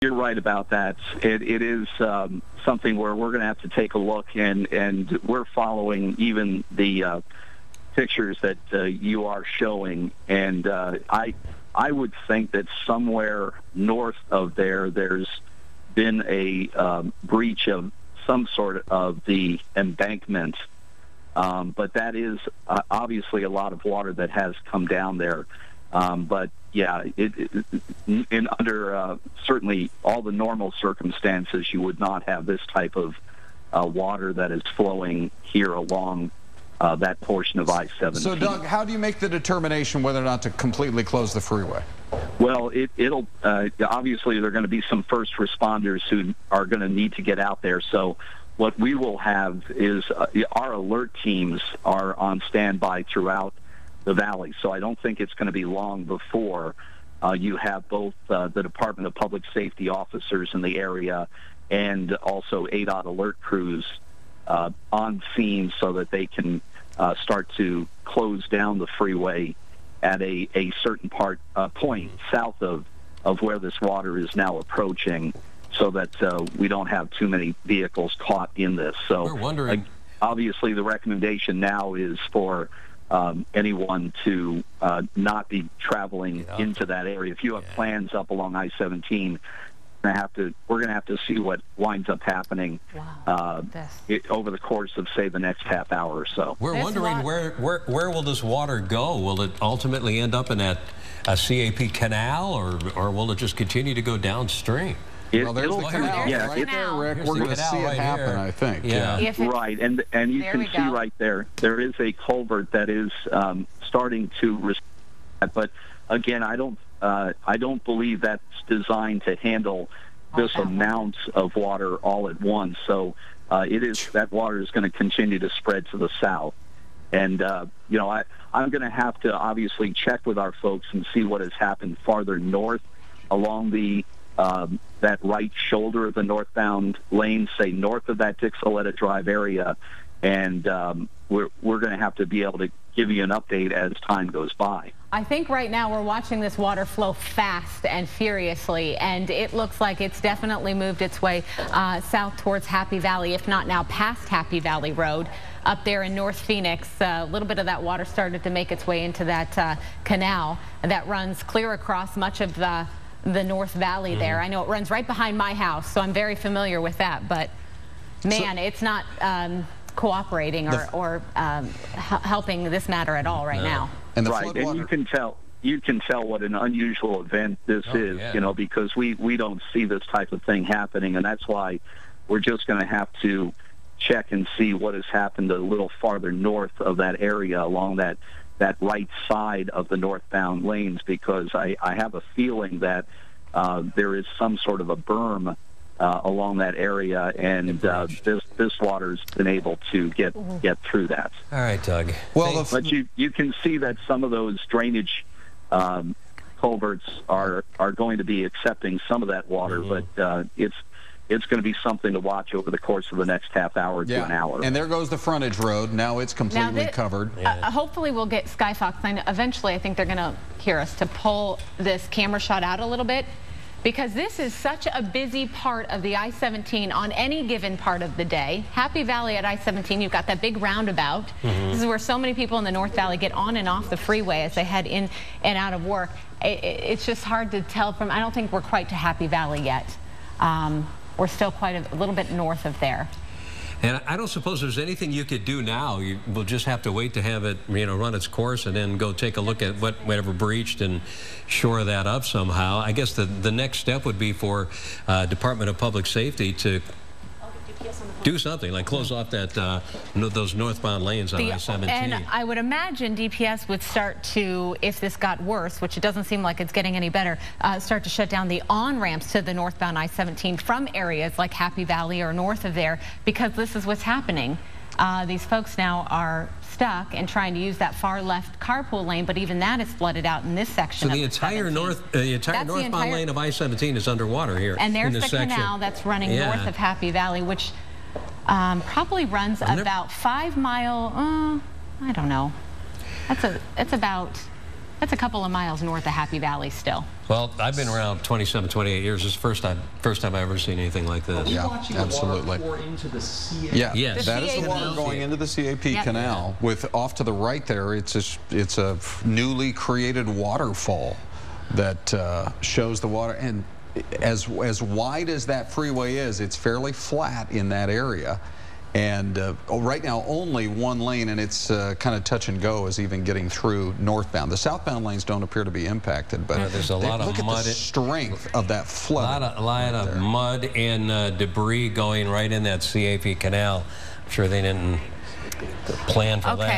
You're right about that. It is something where we're going to have to take a look, and we're following even the pictures that you are showing. And I would think that somewhere north of there's been a breach of some sort of the embankment. But that is obviously a lot of water that has come down there. But yeah, under certainly all the normal circumstances, you would not have this type of water that is flowing here along that portion of I-17. So, Doug, how do you make the determination whether or not to completely close the freeway? Well, it'll obviously there are going to be some first responders who are going to need to get out there. So what we will have is our alert teams are on standby throughout the valley. So I don't think it's going to be long before you have both the Department of Public Safety officers in the area and also ADOT alert crews on scene so that they can start to close down the freeway at a certain point south of where this water is now approaching, so that we don't have too many vehicles caught in this. So we're wondering, obviously the recommendation now is for anyone to not be traveling into that area. If you have plans up along I-17, we're going to have to see what winds up happening over the course of, say, the next half hour or so. We're wondering where will this water go? Will it ultimately end up in that CAP canal, or will it just continue to go downstream? Well, there's the canal right there, Rick. We're going to see it happen, I think. Yeah. Right, and you can see right there is a culvert that is starting to receive that. But again, I don't believe that's designed to handle this amount of water all at once. So that water is going to continue to spread to the south. And I'm going to have to obviously check with our folks and see what has happened farther north along the that right shoulder of the northbound lane, say north of that Dixoletta Drive area, and we're going to have to be able to give you an update as time goes by. I think right now we're watching this water flow fast and furiously, and it looks like it's definitely moved its way south towards Happy Valley, if not now past Happy Valley Road. Up there in North Phoenix, a little bit of that water started to make its way into that canal that runs clear across much of the North Valley there. I know it runs right behind my house, so I'm very familiar with that, but man, it's not cooperating or helping this matter at all right now. And you can tell what an unusual event this is, because we don't see this type of thing happening, and that's why we're just going to have to check and see what has happened a little farther north of that area along that right side of the northbound lanes, because I have a feeling that there is some sort of a berm along that area, and this water's been able to get through that. All right, Doug. Well, but you can see that some of those drainage culverts are going to be accepting some of that water, but it's going to be something to watch over the course of the next half hour to an hour. And there goes the frontage road. Now it's completely covered. Hopefully we'll get Skyfox. Eventually, I think they're going to hear us to pull this camera shot out a little bit, because this is such a busy part of the I-17 on any given part of the day. Happy Valley at I-17, you've got that big roundabout. This is where so many people in the North Valley get on and off the freeway as they head in and out of work. It's just hard to tell from, I don't think we're quite to Happy Valley yet. We're still quite a little bit north of there. And I don't suppose there's anything you could do now. We'll just have to wait to have it, run its course, and then go take a look at whatever breached and shore that up somehow. I guess the next step would be for Department of Public Safety to do something like close off those northbound lanes on I-17. And I would imagine DPS would start to, if this got worse, which it doesn't seem like it's getting any better, start to shut down the on-ramps to the northbound I-17 from areas like Happy Valley or north of there, because this is what's happening. These folks now are stuck and trying to use that far left carpool lane, but even that is flooded out in this section. So the entire northbound lane of I-17 is underwater here. And there's in this the section. canal that's running north of Happy Valley, which probably runs about 5 mile. I don't know. That's a couple of miles north of Happy Valley still. Well, I've been around 27, 28 years. This is the first time I've ever seen anything like this. Yeah, absolutely. Yeah, yes. That is the water going into the CAP canal. With off to the right there, it's a newly created waterfall that shows the water. And as wide as that freeway is, it's fairly flat in that area. And right now, only one lane, and it's kind of touch and go, is even getting through northbound. The southbound lanes don't appear to be impacted, but there's a lot of mud. Look at the strength of that flood. A lot of mud and debris going right in that CAP canal. I'm sure they didn't plan for that.